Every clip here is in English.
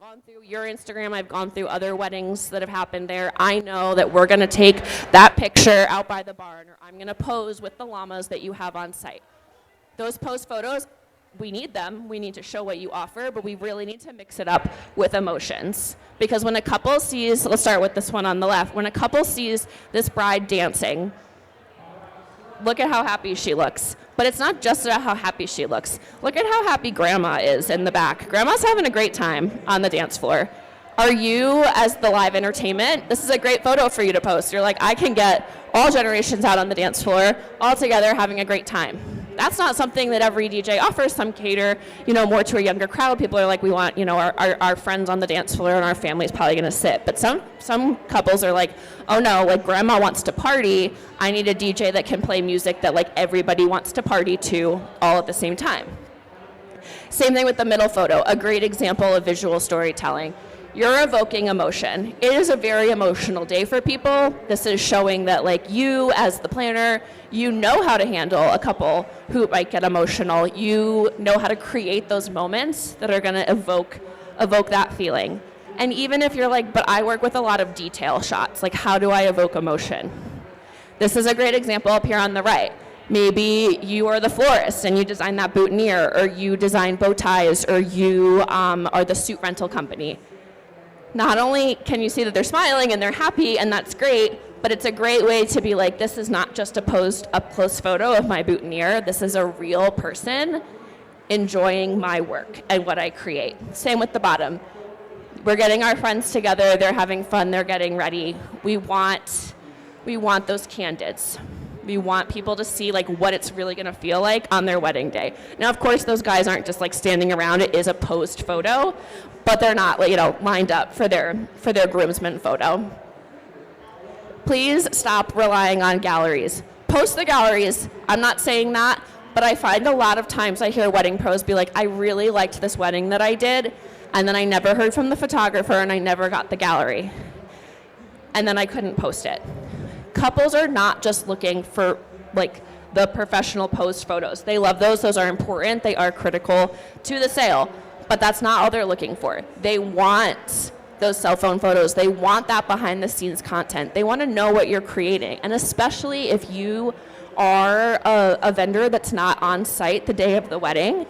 gone through your Instagram, I've gone through other weddings that have happened there. I know that we're going to take that picture out by the barn, or I'm going to pose with the llamas that you have on site. Those pose photos, we need them. We need to show what you offer, but we really need to mix it up with emotions. Because when a couple sees, let's start with this one on the left, when a couple sees this bride dancing, look at how happy she looks. But it's not just about how happy she looks. Look at how happy Grandma is in the back. Grandma's having a great time on the dance floor. Are you, as the live entertainment, this is a great photo for you to post. You're like, I can get all generations out on the dance floor, all together having a great time. That's not something that every DJ offers. Some cater, more to a younger crowd. People are like, we want, our friends on the dance floor, and our family's probably going to sit. But some couples are like, oh no, like Grandma wants to party. I need a DJ that can play music that like everybody wants to party to all at the same time. Same thing with the middle photo. A great example of visual storytelling. You're evoking emotion. It is a very emotional day for people. This is showing that like you as the planner, you know how to handle a couple who might get emotional. You know how to create those moments that are gonna evoke that feeling. And even if you're like, but I work with a lot of detail shots, like how do I evoke emotion? This is a great example up here on the right. Maybe you are the florist and you design that boutonniere, or you design bow ties, or you are the suit rental company. Not only can you see that they're smiling and they're happy, and that's great, but it's a great way to be like, this is not just a post up close photo of my boutonniere. This is a real person enjoying my work and what I create. Same with the bottom. We're getting our friends together. They're having fun. They're getting ready. We want those candids. We want people to see like what it's really going to feel like on their wedding day. Now, of course, those guys aren't just like standing around. It is a posed photo, but they're not, lined up for their groomsmen photo. Please stop relying on galleries. Post the galleries. I'm not saying that, but I find a lot of times I hear wedding pros be like, I really liked this wedding that I did, and then I never heard from the photographer, and I never got the gallery. And then I couldn't post it. Couples are not just looking for like the professional posed photos. They love those. Those are important. They are critical to the sale, but that's not all they're looking for. They want those cell phone photos. They want that behind the scenes content. They want to know what you're creating. And especially if you are a vendor that's not on site the day of the wedding,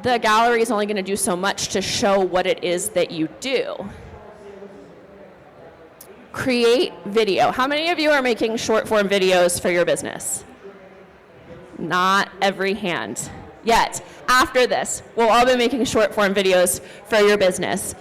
the gallery is only going to do so much to show what it is that you do. Create video. How many of you are making short form videos for your business? Not every hand yet. After this, we'll all be making short form videos for your business.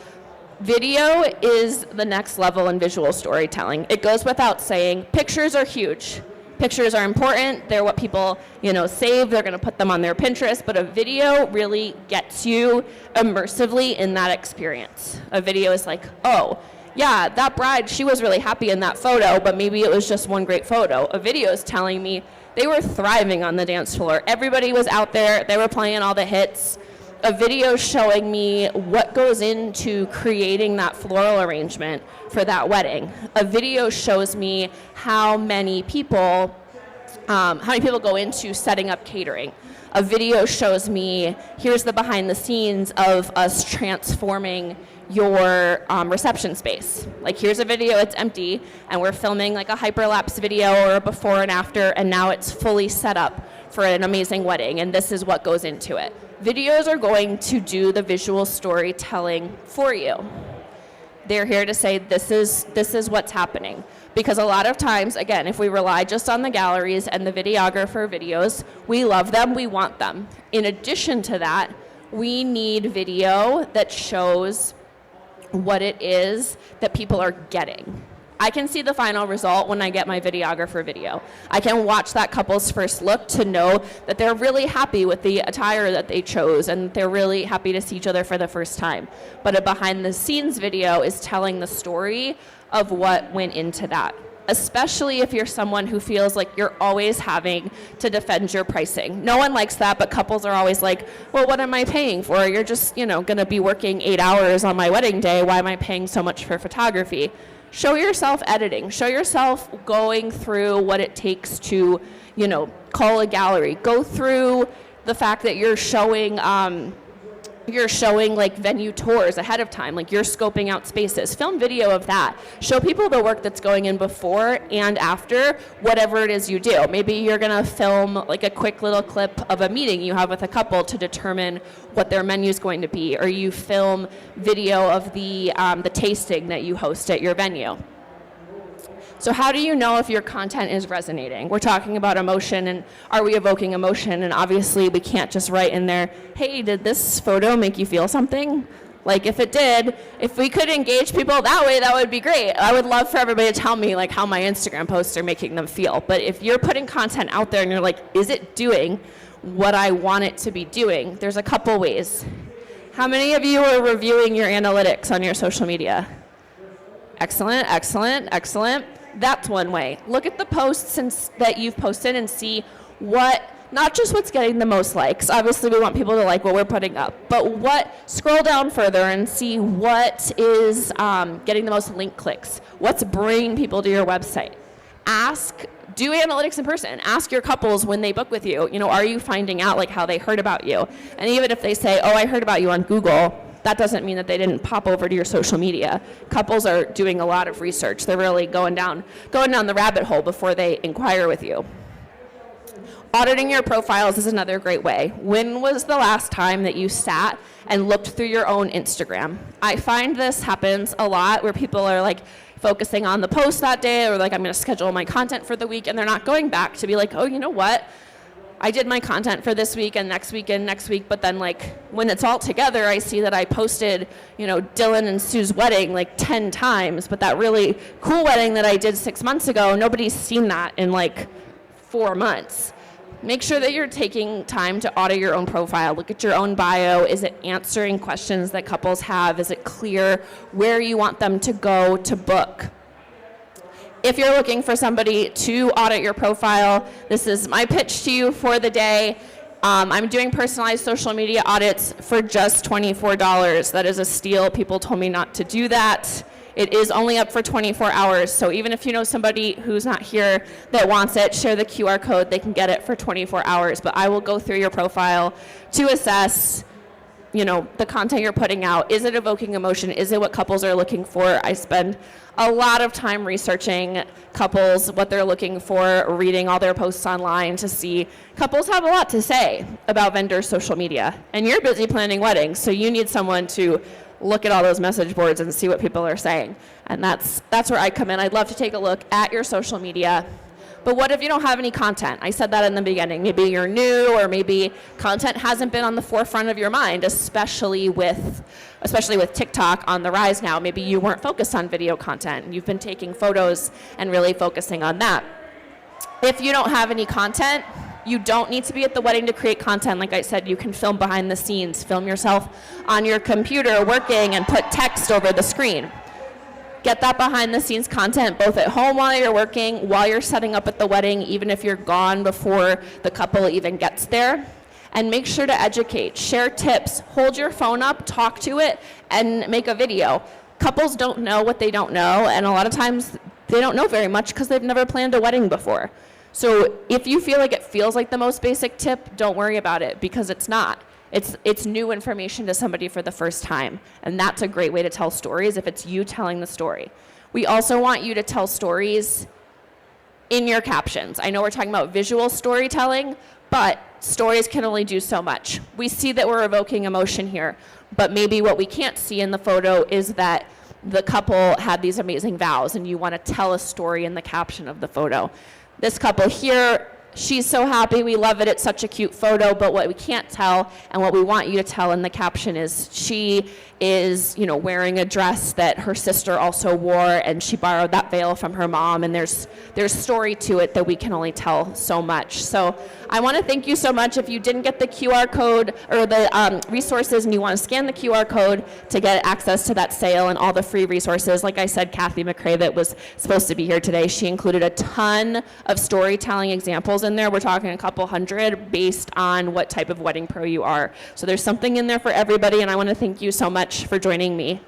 Video is the next level in visual storytelling. It goes without saying, pictures are huge. Pictures are important. They're what people, save. They're going to put them on their Pinterest, but a video really gets you immersively in that experience. A video is like, oh, yeah, that bride, she was really happy in that photo, but maybe it was just one great photo. A video is telling me they were thriving on the dance floor. Everybody was out there. They were playing all the hits. A video showing me what goes into creating that floral arrangement for that wedding. A video shows me how many people go into setting up catering. A video shows me, here's the behind the scenes of us transforming your reception space. Like here's a video, it's empty, and we're filming like a hyperlapse video or a before and after, and now it's fully set up for an amazing wedding, and this is what goes into it. Videos are going to do the visual storytelling for you. They're here to say this is what's happening. Because a lot of times, again, if we rely just on the galleries and the videographer videos, we love them, we want them. In addition to that, we need video that shows what it is that people are getting. I can see the final result when I get my videographer video. I can watch that couple's first look to know that they're really happy with the attire that they chose and they're really happy to see each other for the first time. But a behind the scenes video is telling the story of what went into that. Especially if you're someone who feels like you're always having to defend your pricing. No one likes that, but couples are always like, well, what am I paying for? You're just, going to be working 8 hours on my wedding day. Why am I paying so much for photography? Show yourself editing. Show yourself going through what it takes to, call a gallery. Go through the fact that you're showing you're showing like venue tours ahead of time, like you're scoping out spaces. Film video of that. Show people the work that's going in before and after whatever it is you do. Maybe you're gonna film like a quick little clip of a meeting you have with a couple to determine what their menu is going to be, or you film video of the tasting that you host at your venue. So how do you know if your content is resonating? We're talking about emotion, and are we evoking emotion? And obviously we can't just write in there, hey, did this photo make you feel something? Like if it did, if we could engage people that way, that would be great. I would love for everybody to tell me like how my Instagram posts are making them feel. But if you're putting content out there and you're like, is it doing what I want it to be doing? There's a couple ways. How many of you are reviewing your analytics on your social media? Excellent, excellent, excellent. That's one way. Look at the posts that you've posted and see not just what's getting the most likes. Obviously, we want people to like what we're putting up, but scroll down further and see what is getting the most link clicks. What's bringing people to your website? Do analytics in person. Ask your couples when they book with you. Are you finding out like how they heard about you? And even if they say, oh, I heard about you on Google, that doesn't mean that they didn't pop over to your social media. Couples are doing a lot of research. They're really going down the rabbit hole before they inquire with you. Auditing your profiles is another great way. When was the last time that you sat and looked through your own Instagram? I find this happens a lot where people are like focusing on the post that day, or like I'm going to schedule my content for the week, and they're not going back to be like, oh, you know what? I did my content for this week and next week, but then like when it's all together, I see that I posted, Dylan and Sue's wedding like 10 times, but that really cool wedding that I did 6 months ago, nobody's seen that in like 4 months. Make sure that you're taking time to audit your own profile. Look at your own bio. Is it answering questions that couples have? Is it clear where you want them to go to book? If you're looking for somebody to audit your profile, this is my pitch to you for the day. I'm doing personalized social media audits for just $24. That is a steal. People told me not to do that. It is only up for 24 hours, so even if you know somebody who's not here that wants it, share the QR code. They can get it for 24 hours. But I will go through your profile to assess the content you're putting out. Is it evoking emotion? Is it what couples are looking for? I spend a lot of time researching couples, what they're looking for, reading all their posts online to see. Couples have a lot to say about vendors' social media, and you're busy planning weddings, so you need someone to look at all those message boards and see what people are saying. And that's where I come in. I'd love to take a look at your social media. But what if you don't have any content? I said that in the beginning. Maybe you're new, or maybe content hasn't been on the forefront of your mind, especially with TikTok on the rise now. Maybe you weren't focused on video content, and you've been taking photos and really focusing on that. If you don't have any content, you don't need to be at the wedding to create content. Like I said, you can film behind the scenes, film yourself on your computer working and put text over the screen. Get that behind the scenes content both at home while you're working, while you're setting up at the wedding, even if you're gone before the couple even gets there. And make sure to educate, share tips, hold your phone up, talk to it, and make a video. Couples don't know what they don't know, and a lot of times they don't know very much because they've never planned a wedding before. So if you feel like it feels like the most basic tip, don't worry about it, because it's not. It's new information to somebody for the first time, and that's a great way to tell stories if it's you telling the story. We also want you to tell stories in your captions. I know we're talking about visual storytelling, but stories can only do so much. We see that we're evoking emotion here, but maybe what we can't see in the photo is that the couple had these amazing vows, and you want to tell a story in the caption of the photo. This couple here, she's so happy, we love it, it's such a cute photo, but what we can't tell and what we want you to tell in the caption is she is, wearing a dress that her sister also wore, and she borrowed that veil from her mom, and there's story to it that we can only tell so much. So I want to thank you so much. If you didn't get the QR code or the resources and you want to scan the QR code to get access to that sale and all the free resources, like I said, Kathy McRae that was supposed to be here today, she included a ton of storytelling examples in there. We're talking a couple hundred based on what type of wedding pro you are. So there's something in there for everybody, and I want to thank you so much for joining me.